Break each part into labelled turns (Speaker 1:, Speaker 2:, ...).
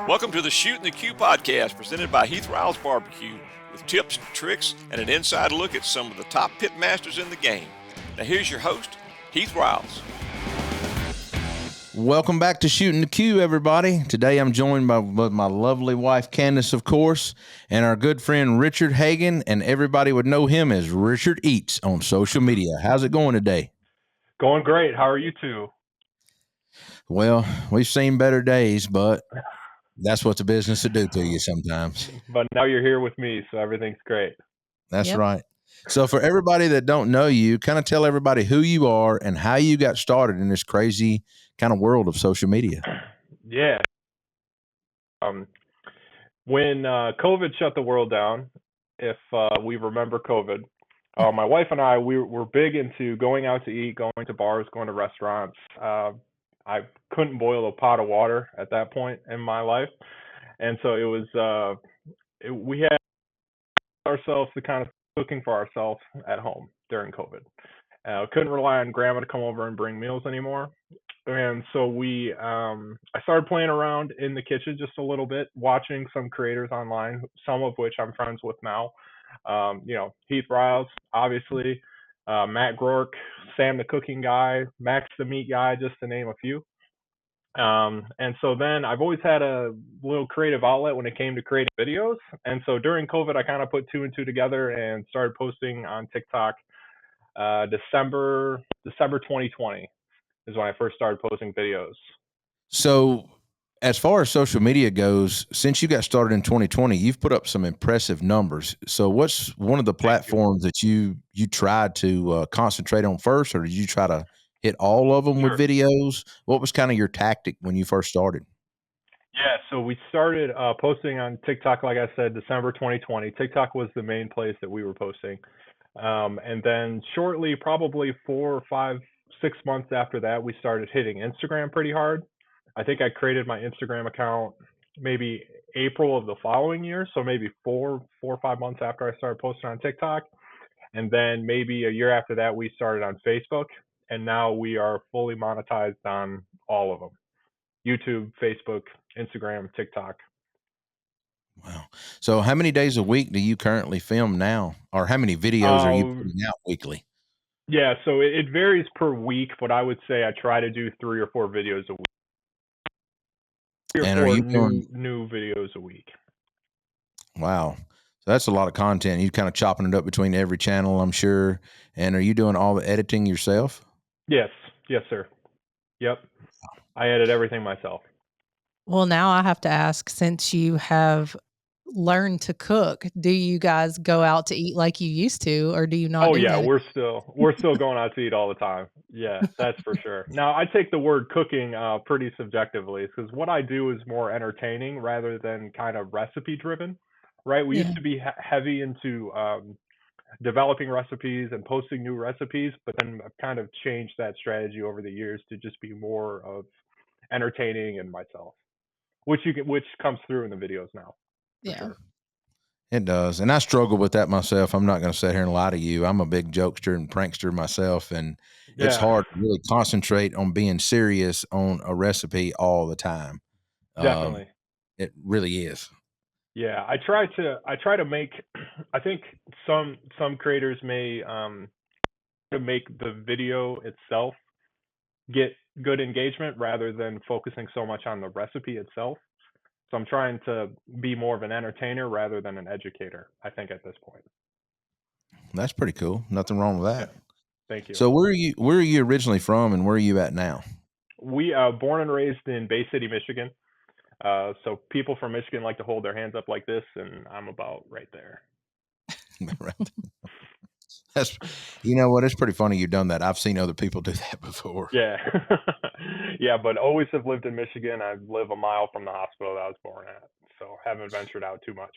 Speaker 1: Welcome to the Shootin' the Q podcast presented by Heath Riles Barbecue with tips, tricks, and an inside look at some of the top pitmasters in the game. Now here's your host, Heath Riles.
Speaker 2: Welcome back to Shootin' the Q, everybody. Today I'm joined by my lovely wife, Candace, of course, and our good friend, Richard Hagen, and everybody would know him as Richard Eats on social media. How's it going today?
Speaker 3: Going great. How are you two?
Speaker 2: Well, we've seen better days, but that's what the business will do to you sometimes.
Speaker 3: But now you're here with me, so everything's great.
Speaker 2: That's right. So for everybody that don't know you, kind of tell everybody who you are and how you got started in this crazy kind of world of social media.
Speaker 3: Yeah. When COVID shut the world down, if we remember COVID, my wife and I, we were big into going out to eat, going to bars, going to restaurants. I couldn't boil a pot of water at that point in my life. And so it was, we had ourselves to kind of cooking for ourselves at home during COVID. Couldn't rely on grandma to come over and bring meals anymore. And so I started playing around in the kitchen just a little bit, watching some creators online, some of which I'm friends with now. Heath Riles, obviously, Matt Groark, Sam the cooking guy, Max the meat guy, just to name a few. And so then I've always had a little creative outlet when it came to creating videos. And so during COVID, I kind of put two and two together and started posting on TikTok. December 2020 is when I first started posting videos.
Speaker 2: So as far as social media goes, since you got started in 2020, you've put up some impressive numbers. So what's one of the platforms that you tried to concentrate on first, or did you try to hit all of them with videos? What was kind of your tactic when you first started?
Speaker 3: Yeah, so we started posting on TikTok, like I said, December 2020. TikTok was the main place that we were posting. And then shortly, probably 4, 5, 6 months after that, we started hitting Instagram pretty hard. I think I created my Instagram account maybe April of the following year. So maybe 4 or 5 months after I started posting on TikTok. And then maybe a year after that, we started on Facebook. And now we are fully monetized on all of them: YouTube, Facebook, Instagram, TikTok.
Speaker 2: Wow. So how many days a week do you currently film now? Or how many videos are you putting out weekly?
Speaker 3: Yeah, so it varies per week, but I would say I try to do 3 or 4 videos a week. 3 or 4 new videos a week.
Speaker 2: Wow. So that's a lot of content. You kind of chopping it up between every channel, I'm sure. And are you doing all the editing yourself?
Speaker 3: Yes, sir. Yep. I edit everything myself.
Speaker 4: Well, now I have to ask, since you have learned to cook, do you guys go out to eat like you used to, or do you not?
Speaker 3: Oh yeah, we're still going out to eat all the time. Yeah, that's for sure. Now I take the word cooking pretty subjectively, because what I do is more entertaining rather than kind of recipe driven, right? We used to be heavy into developing recipes and posting new recipes, but then I've kind of changed that strategy over the years to just be more of entertaining and myself, which comes through in the videos now.
Speaker 4: Yeah.
Speaker 3: Sure.
Speaker 2: It does. And I struggle with that myself. I'm not going to sit here and lie to you. I'm a big jokester and prankster myself, and it's hard to really concentrate on being serious on a recipe all the time.
Speaker 3: Definitely.
Speaker 2: It really is.
Speaker 3: Yeah, I try to make, I think some creators may to make the video itself get good engagement rather than focusing so much on the recipe itself. So I'm trying to be more of an entertainer rather than an educator, I think, at this point.
Speaker 2: That's pretty cool. Nothing wrong with that.
Speaker 3: Yeah. Thank you.
Speaker 2: So where are you originally from, and where are you at now?
Speaker 3: We born and raised in Bay City, Michigan. So people from Michigan like to hold their hands up like this, and I'm about right there.
Speaker 2: That's, you know what? It's pretty funny you've done that. I've seen other people do that before.
Speaker 3: Yeah. Yeah, but always have lived in Michigan. I live a mile from the hospital that I was born at, so haven't ventured out too much.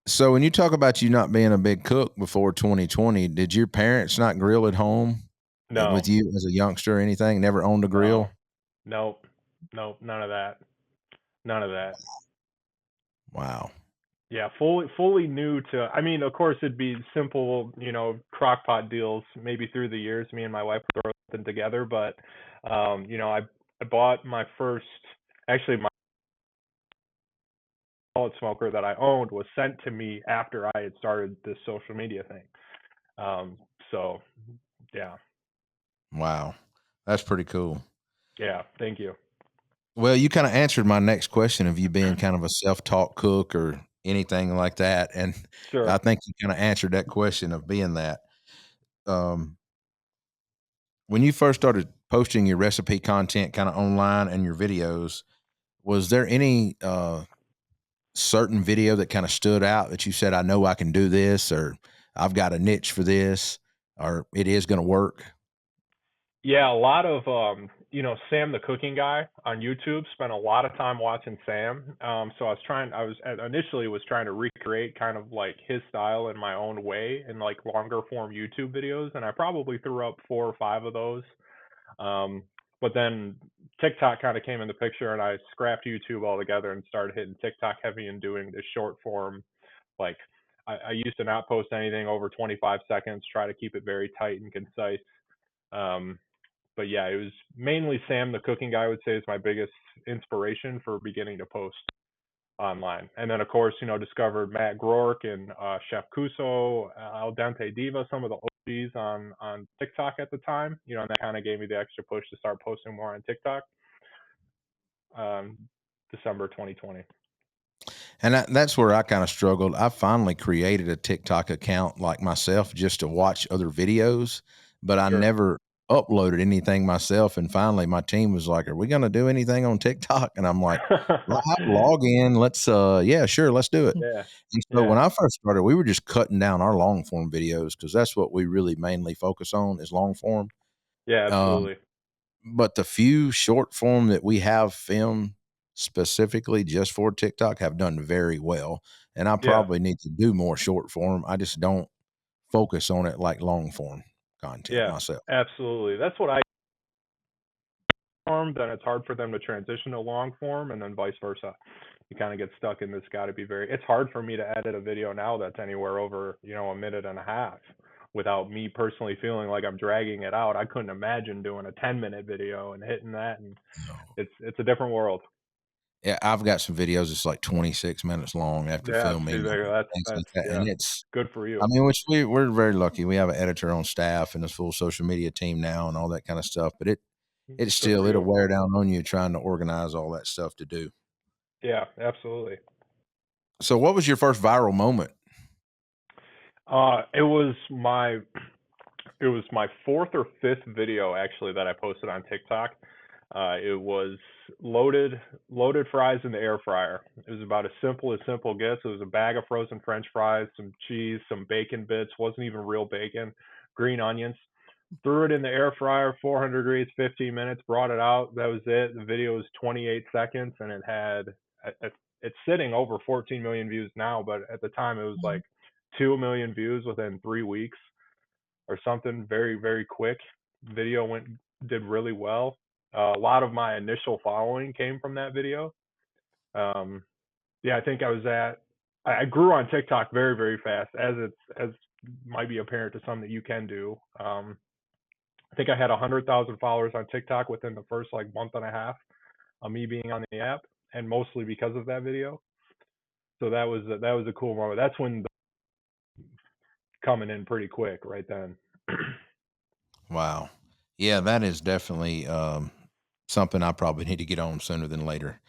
Speaker 2: So when you talk about you not being a big cook before 2020, did your parents not grill at home?
Speaker 3: No.
Speaker 2: With you as a youngster or anything? Never owned a grill?
Speaker 3: Nope. None of that.
Speaker 2: Wow.
Speaker 3: Yeah, fully new to, I mean, of course it'd be simple, crock pot deals maybe through the years. Me and my wife would throw them together, but I bought my first, actually my pellet smoker that I owned was sent to me after I had started this social media thing. So yeah.
Speaker 2: Wow. That's pretty cool.
Speaker 3: Yeah. Thank you.
Speaker 2: Well, you kind of answered my next question of you being kind of a self-taught cook or anything like that. And
Speaker 3: Sure.
Speaker 2: I think you kind of answered that question of being that. When you first started posting your recipe content kind of online and your videos, was there any certain video that kind of stood out that you said, I know I can do this, or I've got a niche for this, or it is going to work?
Speaker 3: Yeah, a lot of Sam the cooking guy on YouTube, spent a lot of time watching Sam. So initially was trying to recreate kind of like his style in my own way in like longer form YouTube videos, and I probably threw up 4 or 5 of those. But then TikTok kind of came in the picture, and I scrapped YouTube altogether and started hitting TikTok heavy and doing the short form. Like I used to not post anything over 25 seconds, try to keep it very tight and concise. But yeah, it was mainly Sam the cooking guy, I would say, is my biggest inspiration for beginning to post online. And then of course, discovered Matt Groark and Chef Kuso, Al Dente Diva, some of the OGs on TikTok at the time. And that kind of gave me the extra push to start posting more on TikTok. December 2020.
Speaker 2: And that's where I kind of struggled. I finally created a TikTok account like myself just to watch other videos, but I
Speaker 3: Sure.
Speaker 2: never uploaded anything myself. And finally my team was like, are we going to do anything on TikTok? And I'm like, well, I have a login. Let's, yeah, sure. Let's do it.
Speaker 3: Yeah.
Speaker 2: And so when I first started, we were just cutting down our long form videos because that's what we really mainly focus on is long form.
Speaker 3: Yeah, absolutely.
Speaker 2: But the few short form that we have filmed specifically just for TikTok have done very well. And I probably need to do more short form. I just don't focus on it like long form content myself.
Speaker 3: Absolutely. That's what I form, then it's hard for them to transition to long form, and then vice versa. You kind of get stuck in this it's hard for me to edit a video now that's anywhere over, a minute and a half without me personally feeling like I'm dragging it out. I couldn't imagine doing a 10-minute video and hitting that, and it's a different world.
Speaker 2: Yeah, I've got some videos that's like 26 minutes long after filming.
Speaker 3: And it's good for you.
Speaker 2: I mean, which we're very lucky. We have an editor on staff and a full social media team now and all that kind of stuff. But it'll wear down on you trying to organize all that stuff to do.
Speaker 3: Yeah, absolutely.
Speaker 2: So what was your first viral moment?
Speaker 3: It was my 4th or 5th video actually that I posted on TikTok. It was loaded fries in the air fryer. It was about as simple gets. It was a bag of frozen French fries, some cheese, some bacon bits, wasn't even real bacon, green onions. Threw it in the air fryer, 400 degrees, 15 minutes, brought it out. That was it. The video was 28 seconds, and it's sitting over 14 million views now, but at the time it was like 2 million views within 3 weeks or something. Very, very quick. Video did really well. A lot of my initial following came from that video. I think I grew on TikTok very, very fast, as might be apparent to some that you can do. I think I had 100,000 followers on TikTok within the first like month and a half of me being on the app, and mostly because of that video. So that was a cool moment. That's when coming in pretty quick right then.
Speaker 2: Wow. Yeah, that is definitely something I probably need to get on sooner than later.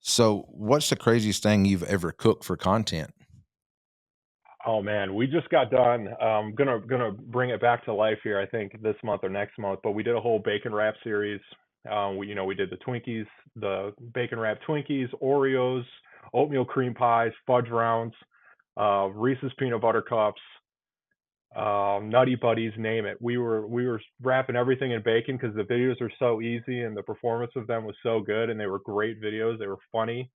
Speaker 2: So what's the craziest thing you've ever cooked for content?
Speaker 3: Oh man, we just got done. Gonna bring it back to life here, I think this month or next month, but we did a whole bacon wrap series. We did the Twinkies, the bacon wrap Twinkies, Oreos, oatmeal cream pies, fudge rounds, Reese's peanut butter cups, Nutty Buddies, name it. We were wrapping everything in bacon because the videos are so easy and the performance of them was so good, and they were great videos. They were funny.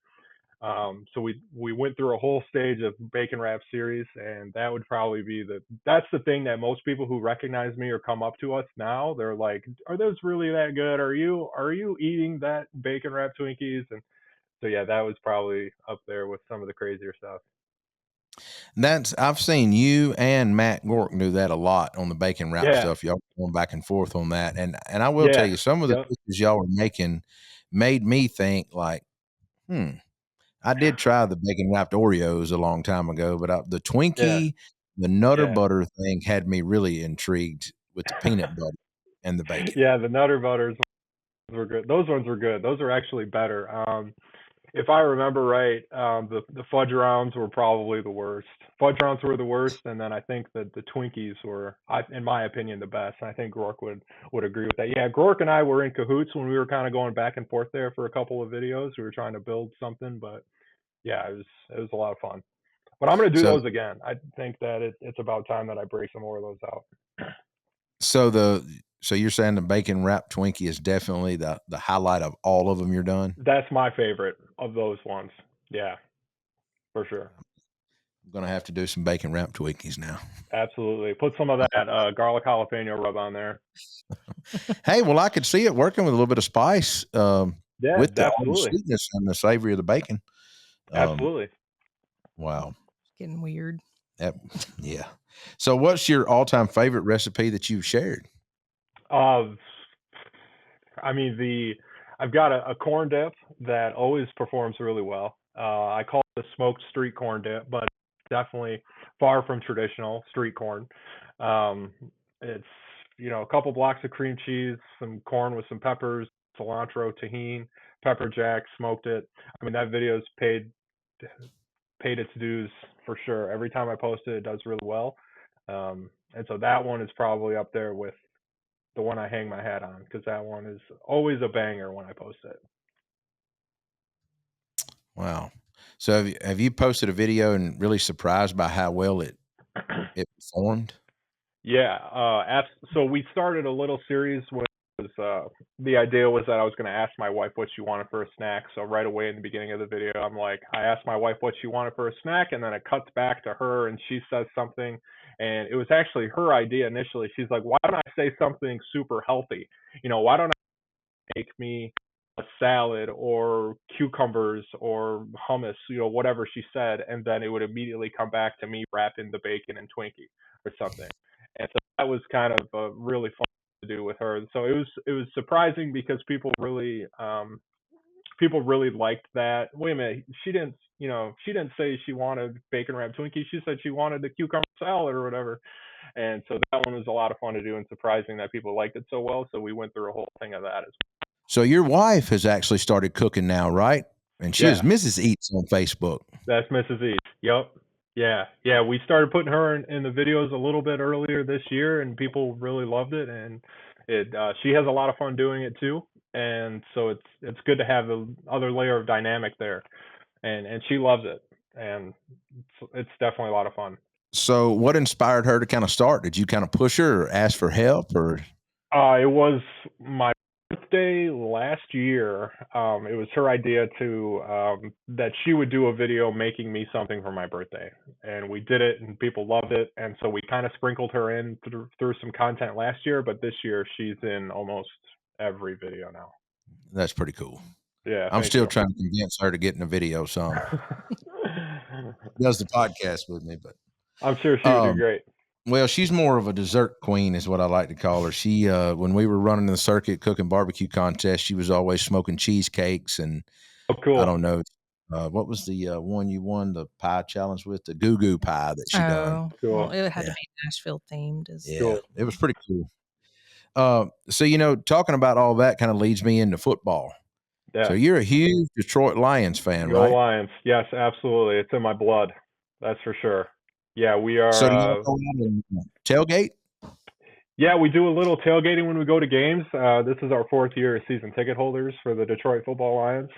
Speaker 3: So we went through a whole stage of bacon wrap series, and that would probably be that's the thing that most people who recognize me or come up to us now, they're like, are those really that good? Are you eating that bacon wrap Twinkies? And so yeah, that was probably up there with some of the crazier stuff.
Speaker 2: I've seen you and Matt Gork do that a lot on the bacon wrap stuff. Y'all going back and forth on that. And I will tell you, some of the dishes y'all were making made me think like, I did try the bacon wrapped Oreos a long time ago, but the Twinkie, the Nutter
Speaker 3: Yeah.
Speaker 2: Butter thing had me really intrigued with the peanut butter and the bacon.
Speaker 3: Yeah, the Nutter Butters were good. Those ones were good. Those are actually better. If I remember right, the fudge rounds were probably the worst. Fudge rounds were the worst, and then I think that the Twinkies were, in my opinion, the best. And I think Gork would agree with that. Yeah, Gork and I were in cahoots when we were kind of going back and forth there for a couple of videos. We were trying to build something, but yeah, it was a lot of fun. But I'm going to do
Speaker 2: So,
Speaker 3: those again. I think that it's about time that I break some more of those out.
Speaker 2: so you're saying the bacon wrapped Twinkie is definitely the highlight of all of them you're done?
Speaker 3: That's my favorite of those ones. Yeah, for sure.
Speaker 2: I'm gonna have to do some bacon wrapped Twinkies now.
Speaker 3: Absolutely. Put some of that garlic jalapeno rub on there.
Speaker 2: Hey, well, I could see it working with a little bit of spice,
Speaker 3: Yeah,
Speaker 2: with the
Speaker 3: absolutely.
Speaker 2: sweetness and the savory of the bacon.
Speaker 3: Absolutely.
Speaker 2: Wow.
Speaker 4: Getting weird.
Speaker 2: Yeah. So, what's your all-time favorite recipe that you've shared?
Speaker 3: I mean, I've got a corn dip that always performs really well. I call it the smoked street corn dip, but it's definitely far from traditional street corn. Um, it's a couple blocks of cream cheese, some corn with some peppers, cilantro, tahini, pepper jack, smoked it. I mean, that video's paid its dues for sure. Every time I post it, it does really well. And so that one is probably up there with the one I hang my hat on because that one is always a banger when I post it.
Speaker 2: Wow. So, have you posted a video and really surprised by how well it performed?
Speaker 3: Yeah. So we started a little series with the idea was that I was going to ask my wife what she wanted for a snack. So right away in the beginning of the video, I'm like, I asked my wife what she wanted for a snack, and then it cuts back to her, and she says something, and it was actually her idea initially. She's like, why don't I say something super healthy? Why don't I make me a salad or cucumbers or hummus, whatever she said, and then it would immediately come back to me wrapping the bacon and Twinkie or something. And so that was kind of really fun to do with her. So it was surprising because people really liked that. Wait a minute, she didn't say she wanted bacon wrapped Twinkie. She said she wanted the cucumber salad or whatever. And so that one was a lot of fun to do and surprising that people liked it so well. So we went through a whole thing of that as well.
Speaker 2: So, your wife has actually started cooking now, right? And she is Mrs. Eats on Facebook.
Speaker 3: That's Mrs. Eats. Yep. Yeah. We started putting her in the videos a little bit earlier this year, and people really loved it. And she has a lot of fun doing it too. And so it's good to have the other layer of dynamic there, and she loves it, and it's definitely a lot of fun.
Speaker 2: So, what inspired her to kind of start? Did you kind of push her or ask for help, or?
Speaker 3: It was my birthday last year. It was her idea that she would do a video making me something for my birthday, and we did it, and people loved it, and so we kind of sprinkled her in through some content last year, but this year she's in almost every video now.
Speaker 2: That's pretty cool.
Speaker 3: Yeah,
Speaker 2: I'm still trying to convince her to get in a video some. Does the podcast with me, but
Speaker 3: I'm sure she would do great.
Speaker 2: Well, she's more of a dessert queen is what I like to call her. She, when we were running the circuit cooking barbecue contest, she was always smoking cheesecakes and
Speaker 3: cool.
Speaker 2: I don't know. What was the one you won the pie challenge with? The goo goo pie that she done.
Speaker 3: Cool.
Speaker 4: Well, it had to be Nashville themed.
Speaker 2: Cool. It was pretty cool. So, talking about all that kind of leads me into football.
Speaker 3: Yeah.
Speaker 2: So you're a huge Detroit Lions fan,
Speaker 3: Go
Speaker 2: right?
Speaker 3: Lions. Yes, absolutely. It's in my blood. That's for sure. Yeah, we are.
Speaker 2: So do you go out and tailgate?
Speaker 3: Yeah, we do a little tailgating when we go to games. This is our 4th year as season ticket holders for the Detroit Football Lions.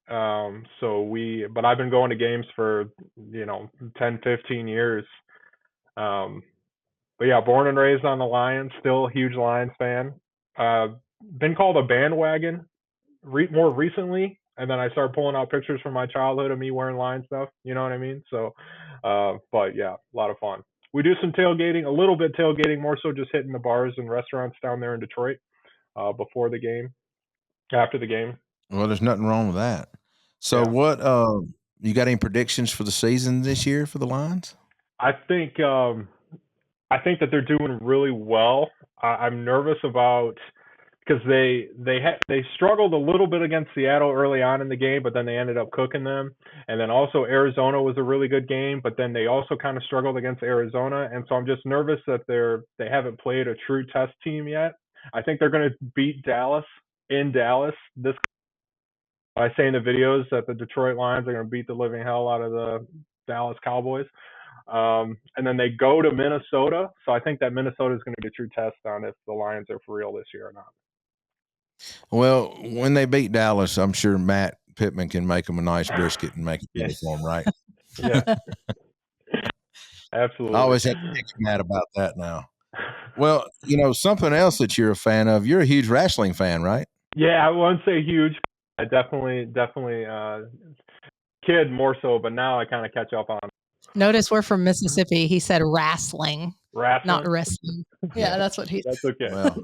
Speaker 3: But I've been going to games for 10, 15 years. But yeah, born and raised on the Lions, still a huge Lions fan. Been called a bandwagon more recently, and then I started pulling out pictures from my childhood of me wearing Lion stuff. You know what I mean? So, but yeah, a lot of fun. We do some tailgating, a little bit tailgating, more so just hitting the bars and restaurants down there in Detroit before the game, after the game.
Speaker 2: Well, there's nothing wrong with that. So what, you got any predictions for the season this year for the Lions?
Speaker 3: I think that they're doing really well. I'm nervous about because they struggled a little bit against Seattle early on in the game, but then they ended up cooking them. And then also Arizona was a really good game, but then they also kind of struggled against Arizona. And so I'm just nervous that they haven't played a true test team yet. I think they're going to beat Dallas in Dallas. I say in the videos that the Detroit Lions are going to beat the living hell out of the Dallas Cowboys. And then they go to Minnesota. So I think that Minnesota is going to be a true test on if the Lions are for real this year or not.
Speaker 2: Well, when they beat Dallas, I'm sure Matt Pittman can make them a nice brisket and make it
Speaker 3: Yes.
Speaker 2: beautiful for them, right?
Speaker 3: Yeah. Absolutely.
Speaker 2: I always have to text Matt about that now. Well, something else that you're a fan of, you're a huge wrestling fan, right?
Speaker 3: Yeah, I won't say huge. I definitely kid more so, but now I kind of catch up on
Speaker 4: Notice we're from Mississippi. He said wrestling,
Speaker 3: wrestling.
Speaker 4: not wrestling. Yeah, that's what he said.
Speaker 3: That's okay.
Speaker 2: Well,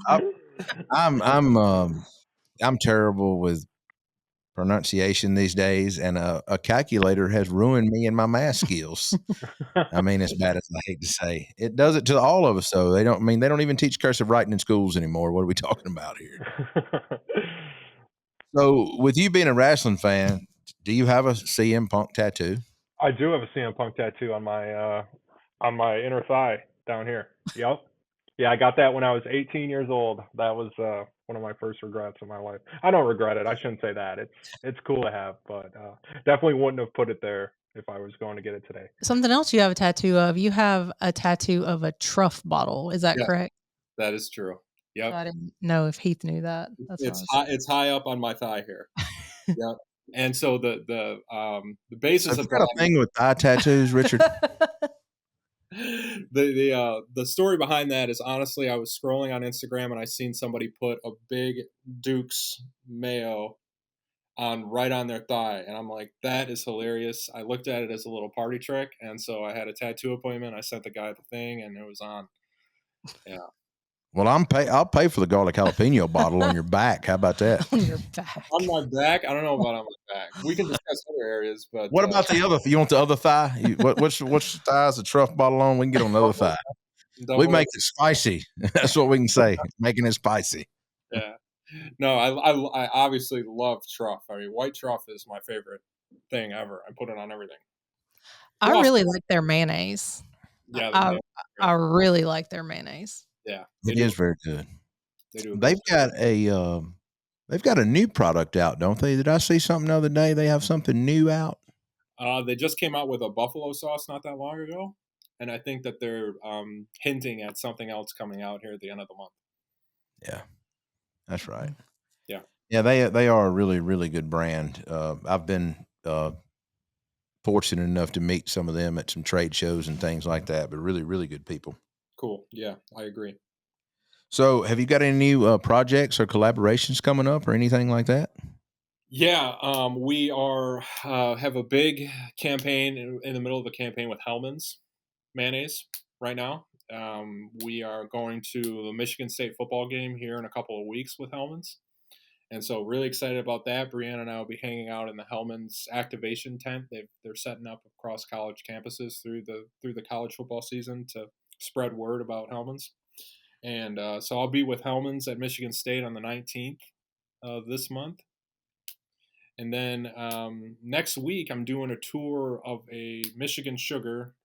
Speaker 2: I'm terrible with pronunciation these days, and a calculator has ruined me and my math skills. I mean, as bad as I hate to say, it does it to all of us. So they don't even teach cursive writing in schools anymore. What are we talking about here? So, with you being a wrestling fan, do you have a CM Punk tattoo?
Speaker 3: I do have a CM Punk tattoo on my inner thigh down here. Yep. Yeah, I got that when I was 18 years old. That was one of my first regrets in my life. I don't regret it. I shouldn't say that. It's cool to have, but definitely wouldn't have put it there if I was going to get it today.
Speaker 4: Something else you have a tattoo of. You have a tattoo of a Tuff bottle. Is that correct?
Speaker 5: That is true. Yep.
Speaker 4: I didn't know if Heath knew that.
Speaker 5: It's high up on my thigh here. Yep. And so the basis of
Speaker 2: that thing with thigh tattoos, Richard.
Speaker 5: The story behind that is, honestly, I was scrolling on Instagram and I seen somebody put a big Duke's mayo right on their thigh, and I'm like, that is hilarious. I looked at it as a little party trick, and so I had a tattoo appointment. I sent the guy the thing, and it was on. Yeah.
Speaker 2: Well, I'll pay for the garlic jalapeno bottle on your back. How about that?
Speaker 4: On your back.
Speaker 5: On my back? I don't know about on my back. We can discuss other areas, but
Speaker 2: what about the other? You want the other thigh? Which thigh is the Tuff bottle on? We can get on the other thigh. We make it spicy. That's what we can say. Making it spicy.
Speaker 5: Yeah. No, I obviously love Tuff. I mean, white Tuff is my favorite thing ever. I put it on everything.
Speaker 4: I really like their mayonnaise.
Speaker 5: Yeah,
Speaker 4: I really like their mayonnaise.
Speaker 5: Yeah,
Speaker 2: it is very good.
Speaker 5: They've
Speaker 2: got a new product out, don't they? Did I see something the other day? They have something new out.
Speaker 5: They just came out with a buffalo sauce not that long ago, and I think that they're hinting at something else coming out here at the end of the month.
Speaker 2: Yeah, that's right.
Speaker 5: Yeah,
Speaker 2: they are a really, really good brand. I've been fortunate enough to meet some of them at some trade shows and things like that, but really, really good people.
Speaker 5: Cool. Yeah, I agree.
Speaker 2: So have you got any new projects or collaborations coming up or anything like that?
Speaker 5: Yeah, we have a big campaign in the middle of a campaign with Hellmann's mayonnaise right now. We are going to the Michigan State football game here in a couple of weeks with Hellmann's. And so really excited about that. Brianna and I will be hanging out in the Hellmann's activation tent. They're setting up across college campuses through the college football season to spread word about Hellmann's. And so I'll be with Hellmann's at Michigan State on the 19th of this month. And then next week I'm doing a tour of a Michigan Sugar.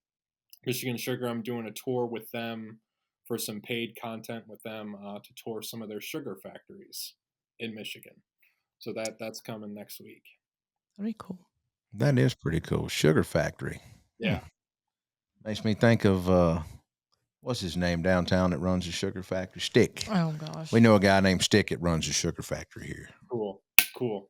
Speaker 5: I'm doing a tour with them for some paid content with them to tour some of their sugar factories in Michigan. So that's coming next week.
Speaker 4: That'd be cool.
Speaker 2: That is pretty cool. Sugar factory.
Speaker 5: Yeah.
Speaker 2: Makes me think of what's his name downtown that runs the sugar factory? Stick.
Speaker 4: Oh gosh.
Speaker 2: We know a guy named Stick that runs the sugar factory here.
Speaker 5: Cool.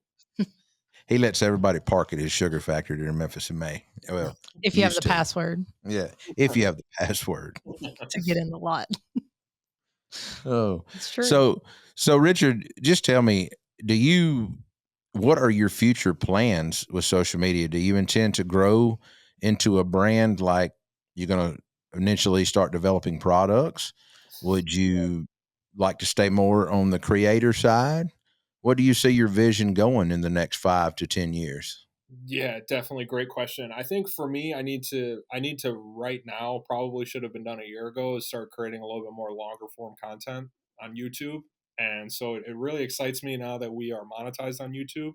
Speaker 2: He lets everybody park at his sugar factory there in Memphis in May. Well,
Speaker 4: if you have the password.
Speaker 2: Yeah, if you have the password
Speaker 4: to get in the lot.
Speaker 2: Oh,
Speaker 4: it's true.
Speaker 2: So Richard, just tell me, what are your future plans with social media? Do you intend to grow into a brand, like you're going to initially start developing products? Would you like to stay more on the creator side? What do you see your vision going in the next 5 to 10 years?
Speaker 5: Yeah, definitely. Great question. I think for me, I need to right now, probably should have been done a year ago, is start creating a little bit more longer form content on YouTube And so it really excites me now that we are monetized on YouTube.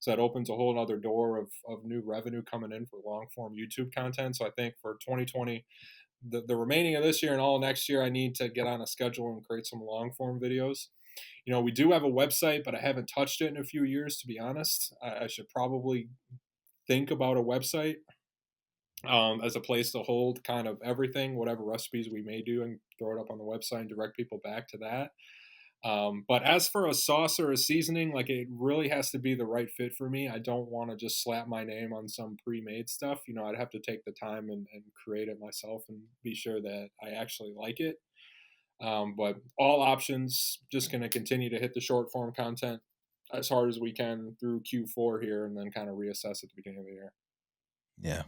Speaker 5: So that opens a whole other door of new revenue coming in for long form YouTube content. So I think for 2020, the remaining of this year and all next year, I need to get on a schedule and create some long form videos. We do have a website, but I haven't touched it in a few years, to be honest. I should probably think about a website as a place to hold kind of everything, whatever recipes we may do, and throw it up on the website and direct people back to that. But as for a sauce or a seasoning, like, it really has to be the right fit for me. I don't want to just slap my name on some pre-made stuff. I'd have to take the time and create it myself and be sure that I actually like it. But all options, just going to continue to hit the short form content as hard as we can through Q4 here, and then kind of reassess at the beginning of the year.
Speaker 2: Yeah.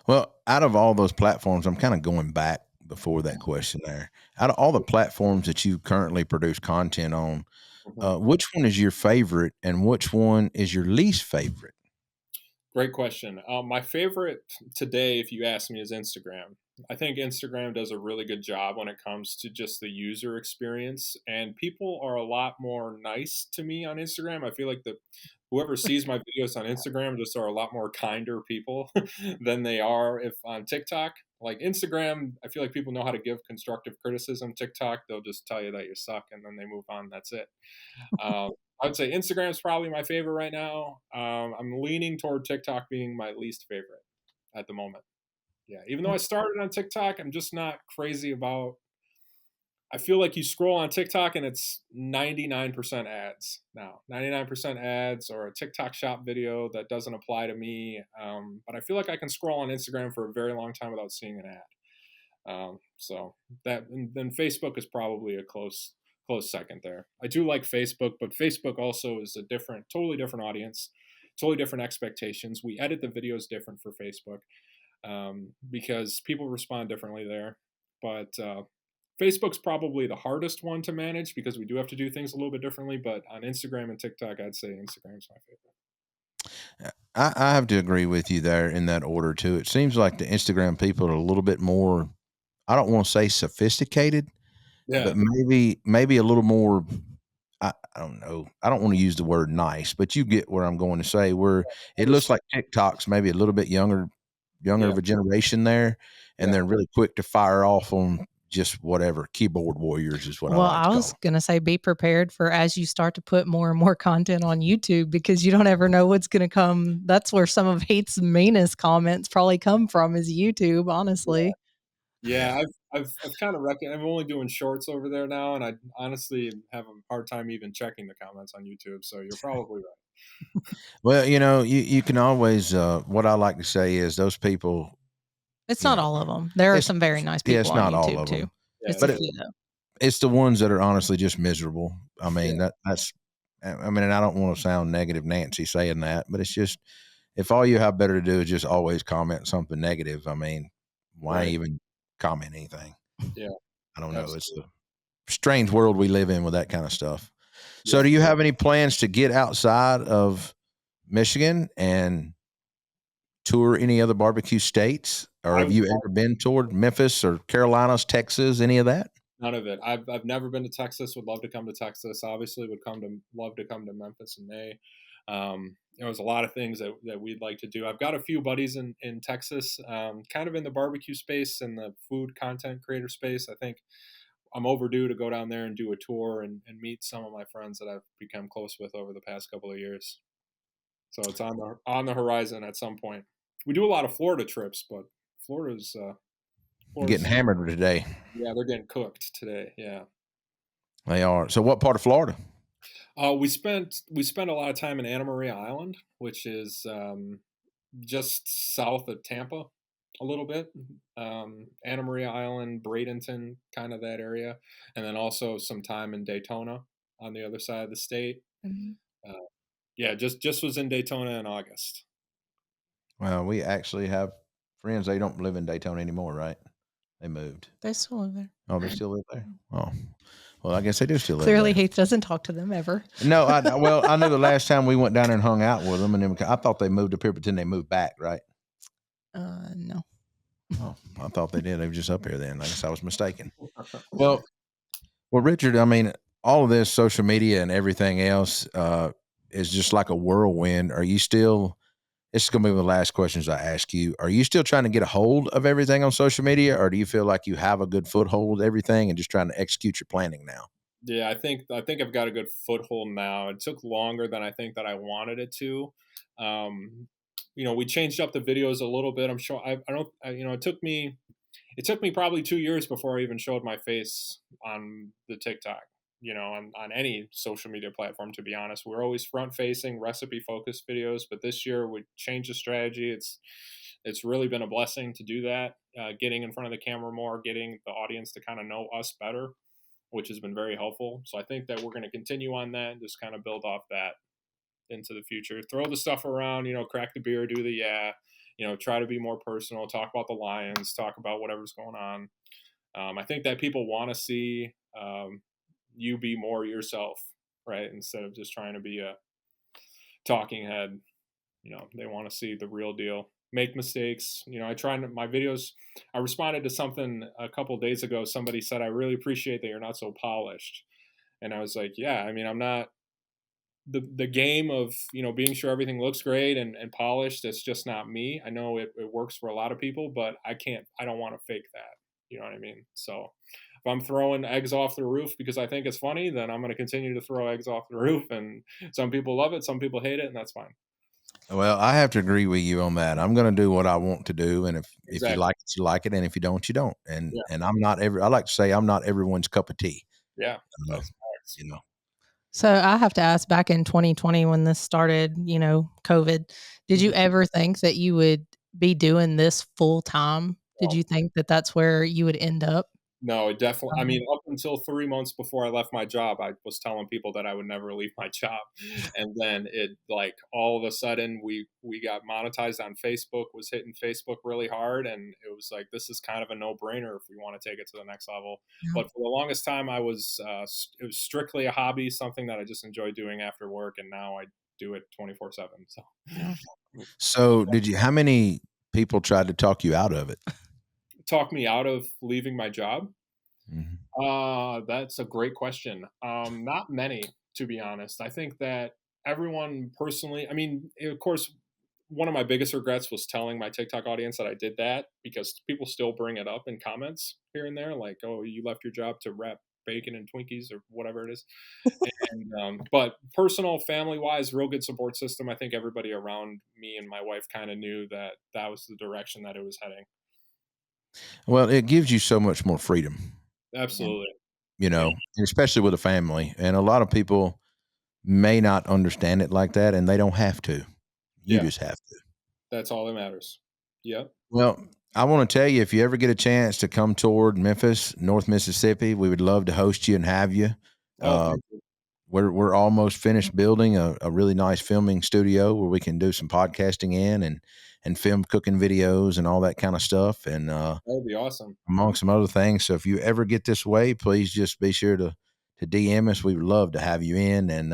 Speaker 2: Well, out of all those platforms, I'm kind of going back before that question there. Out of all the platforms that you currently produce content on, which one is your favorite and which one is your least favorite?
Speaker 5: Great question. My favorite today, if you ask me, is Instagram. I think Instagram does a really good job when it comes to just the user experience, and people are a lot more nice to me on Instagram. I feel like whoever sees my videos on Instagram just are a lot more kinder people than they are if on TikTok. Like, Instagram, I feel like people know how to give constructive criticism. TikTok, they'll just tell you that you suck and then they move on. That's it. I would say Instagram's probably my favorite right now. I'm leaning toward TikTok being my least favorite at the moment. Yeah, even though I started on TikTok, I'm just not crazy about. I feel like you scroll on TikTok and it's 99% ads now. 99% ads or a TikTok shop video that doesn't apply to me. But I feel like I can scroll on Instagram for a very long time without seeing an ad. So that, and then Facebook is probably a close second there. I do like Facebook, but Facebook also is a totally different audience, totally different expectations. We edit the videos different for Facebook because people respond differently there. But Facebook's probably the hardest one to manage because we do have to do things a little bit differently. But on Instagram and TikTok, I'd say Instagram's my favorite.
Speaker 2: I have to agree with you there in that order too. It seems like the Instagram people are a little bit more, I don't want to say sophisticated, but maybe a little more, I don't know. I don't want to use the word nice, but you get where I'm going to say, where it looks like TikTok's maybe a little bit younger of a generation there, and they're really quick to fire off on just whatever. Keyboard warriors is what I like to call.
Speaker 4: I was going to say, be prepared for as you start to put more and more content on YouTube, because you don't ever know what's going to come. That's where some of Heath's meanest comments probably come from, is YouTube, honestly.
Speaker 5: Yeah, I've kind of reckoned. I'm only doing shorts over there now, and I honestly have a hard time even checking the comments on YouTube. So you're probably right.
Speaker 2: Well, you can always. What I like to say is those people.
Speaker 4: It's not all of them. There are some very nice people.
Speaker 2: Yeah, it's not
Speaker 4: on YouTube
Speaker 2: all of
Speaker 4: too.
Speaker 2: them.
Speaker 5: Yeah,
Speaker 2: But it's the ones that are honestly just miserable. I mean, that's. I mean, and I don't want to sound negative, Nancy, saying that, but it's just, if all you have better to do is just always comment something negative, I mean, why even comment anything?
Speaker 5: Yeah,
Speaker 2: I don't know. It's a strange world we live in with that kind of stuff. So,
Speaker 5: Yeah.
Speaker 2: do you have any plans to get outside of Michigan and tour any other barbecue states, or have you ever been toward Memphis or Carolinas, Texas, any of that?
Speaker 5: None of it. I've never been to Texas. Would love to come to Texas. Obviously, love to come to Memphis in May. There's a lot of things that we'd like to do. I've got a few buddies in Texas, kind of in the barbecue space and the food content creator space. I think I'm overdue to go down there and do a tour and meet some of my friends that I've become close with over the past couple of years. So it's on the horizon at some point. We do a lot of Florida trips, but Florida's
Speaker 2: getting hammered today.
Speaker 5: Yeah, they're getting cooked today. Yeah,
Speaker 2: they are. So, what part of Florida?
Speaker 5: We spent a lot of time in Anna Maria Island, which is just south of Tampa, a little bit. Anna Maria Island, Bradenton, kind of that area, and then also some time in Daytona on the other side of the state. Mm-hmm. Just was in Daytona in August.
Speaker 2: Well, we actually have friends. They don't live in Daytona anymore, right? They moved.
Speaker 4: They still live there.
Speaker 2: Oh, they still live there? Oh. Well, I guess they do still live
Speaker 4: Clearly,
Speaker 2: there.
Speaker 4: Heath doesn't talk to them ever.
Speaker 2: No, I know the last time we went down there and hung out with them, and then I thought they moved up here, but then they moved back, right?
Speaker 4: No.
Speaker 2: Oh, I thought they did. They were just up here then. I guess I was mistaken. Well, Richard, I mean, all of this social media and everything else is just like a whirlwind. Are you still, this is going to be the last questions I ask you. Are you still trying to get a hold of everything on social media, or do you feel like you have a good foothold with everything and just trying to execute your planning now?
Speaker 5: Yeah, I think I've got a good foothold now. It took longer than I think that I wanted it to. We changed up the videos a little bit. I'm sure I don't, it took me probably 2 years before I even showed my face on the TikTok, on any social media platform, to be honest. We're always front facing, recipe focused videos, but this year we changed the strategy. It's really been a blessing to do that, getting in front of the camera more, getting the audience to kind of know us better, which has been very helpful. So I think that we're going to continue on that and just kind of build off that into the future. Throw the stuff around, crack the beer, do the try to be more personal, talk about the Lions, talk about whatever's going on. I think that people want to see you be more yourself, right? Instead of just trying to be a talking head. They want to see the real deal. Make mistakes. I try my videos. I responded to something a couple of days ago. Somebody said, "I really appreciate that you're not so polished," and I was like, "Yeah, I mean, I'm not." The game of being sure everything looks great and polished, it's just not me. I know it works for a lot of people, but I don't want to fake that. You know what I mean? So if I'm throwing eggs off the roof because I think it's funny, then I'm going to continue to throw eggs off the roof, and some people love it, some people hate it, and that's fine.
Speaker 2: Well, I have to agree with you on that. I'm going to do what I want to do, and if
Speaker 5: Exactly.
Speaker 2: you like it, you like it, and if you don't, you don't. And
Speaker 5: Yeah.
Speaker 2: and I'm not I like to say I'm not everyone's cup of tea.
Speaker 5: Yeah.
Speaker 2: That's nice.
Speaker 4: So I have to ask, back in 2020 when this started, COVID, did you ever think that you would be doing this full time? Did you think that that's where you would end up?
Speaker 5: No, definitely. I mean, up until 3 months before I left my job, I was telling people that I would never leave my job. And then it, like, all of a sudden we got monetized on Facebook, was hitting Facebook really hard. And it was like, this is kind of a no brainer if we want to take it to the next level.
Speaker 4: Yeah.
Speaker 5: But for the longest time, it was strictly a hobby, something that I just enjoy doing after work. And now I do it 24/7. So,
Speaker 2: So how many people tried to talk you out of it?
Speaker 5: talk me out of leaving my job?
Speaker 2: Mm-hmm.
Speaker 5: That's a great question. Not many, to be honest. I think that everyone personally, I mean, of course, one of my biggest regrets was telling my TikTok audience that I did that, because people still bring it up in comments here and there, like, "Oh, you left your job to wrap bacon and Twinkies," or whatever it is. But personal, family wise, real good support system. I think everybody around me and my wife kind of knew that that was the direction that it was heading.
Speaker 2: Well, it gives you so much more freedom,
Speaker 5: Absolutely.
Speaker 2: especially with a family. And a lot of people may not understand it like that, and they don't have to. You just have to.
Speaker 5: That's all that matters. Yep.
Speaker 2: Well, I want to tell you, if you ever get a chance to come toward Memphis, North Mississippi, we would love to host you and have you.
Speaker 5: Thank you.
Speaker 2: We're almost finished building a really nice filming studio where we can do some podcasting in and film cooking videos and all that kind of stuff. And
Speaker 5: That would be awesome.
Speaker 2: among some other things. So if you ever get this way, please just be sure to DM us. We would love to have you in and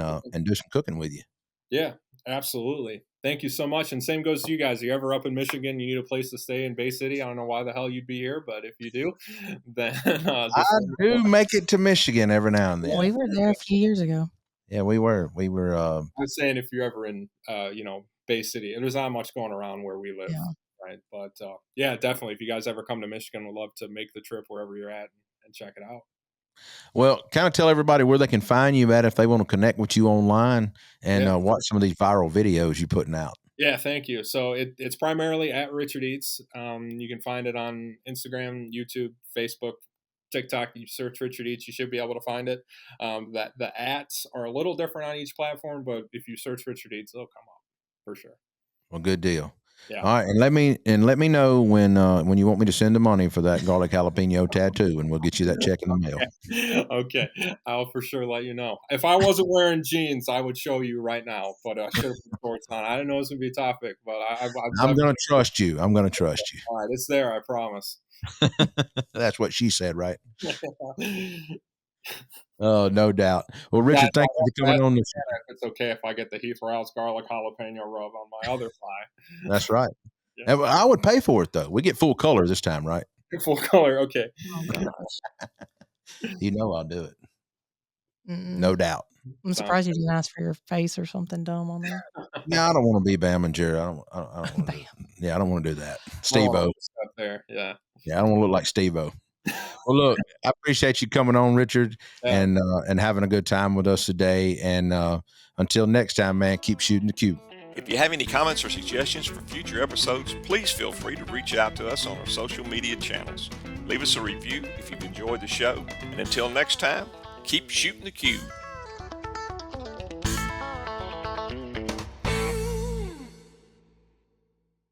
Speaker 2: do some cooking with you.
Speaker 5: Yeah, absolutely. Thank you so much. And same goes to you guys. If you're ever up in Michigan, you need a place to stay in Bay City. I don't know why the hell you'd be here, but if you do, then
Speaker 2: I do make it to Michigan every now and then.
Speaker 4: We were there a few years ago.
Speaker 2: Yeah, we were.
Speaker 5: I was saying, if you're ever in, Bay City, there's not much going around where we live, right? But yeah, definitely. If you guys ever come to Michigan, we'd love to make the trip wherever you're at and check it out.
Speaker 2: Well, kind of tell everybody where they can find you at if they want to connect with you online and watch some of these viral videos you're putting out.
Speaker 5: Yeah, thank you. So it's primarily at Richard Eats. You can find it on Instagram, YouTube, Facebook, TikTok. You search Richard Eats, you should be able to find it. That the ats are a little different on each platform, but if you search Richard Eats, it'll come up for sure.
Speaker 2: Well, good deal.
Speaker 5: Yeah.
Speaker 2: All right, and let me know when you want me to send the money for that garlic jalapeno tattoo, and we'll get you that check in the mail.
Speaker 5: Okay, I'll for sure let you know. If I wasn't wearing jeans, I would show you right now, but I should have put shorts on. I didn't know it was gonna be a topic, but
Speaker 2: I'm going to trust you. I'm going to trust you.
Speaker 5: All right, it's there. I promise.
Speaker 2: That's what she said, right? Oh, no doubt. Well, Richard, thank you for coming on.
Speaker 5: It's okay if I get the Heath Riles garlic jalapeno rub on my other thigh.
Speaker 2: That's right.
Speaker 5: Yeah.
Speaker 2: I would pay for it, though. We get full color this time, right?
Speaker 5: Full color, okay.
Speaker 2: You know I'll do it. No doubt.
Speaker 4: I'm surprised you didn't ask for your face or something dumb on there.
Speaker 2: No, I don't want to be Bam and Jerry. I don't want to do, I don't want to do that. Steve-O.
Speaker 5: Stuff there. Yeah.
Speaker 2: Yeah, I don't want to look like Steve-O. Well, look, I appreciate you coming on, Richard, and having a good time with us today. And until next time, man, keep shooting the cube.
Speaker 1: If you have any comments or suggestions for future episodes, please feel free to reach out to us on our social media channels. Leave us a review if you've enjoyed the show. And until next time, keep shooting the cube.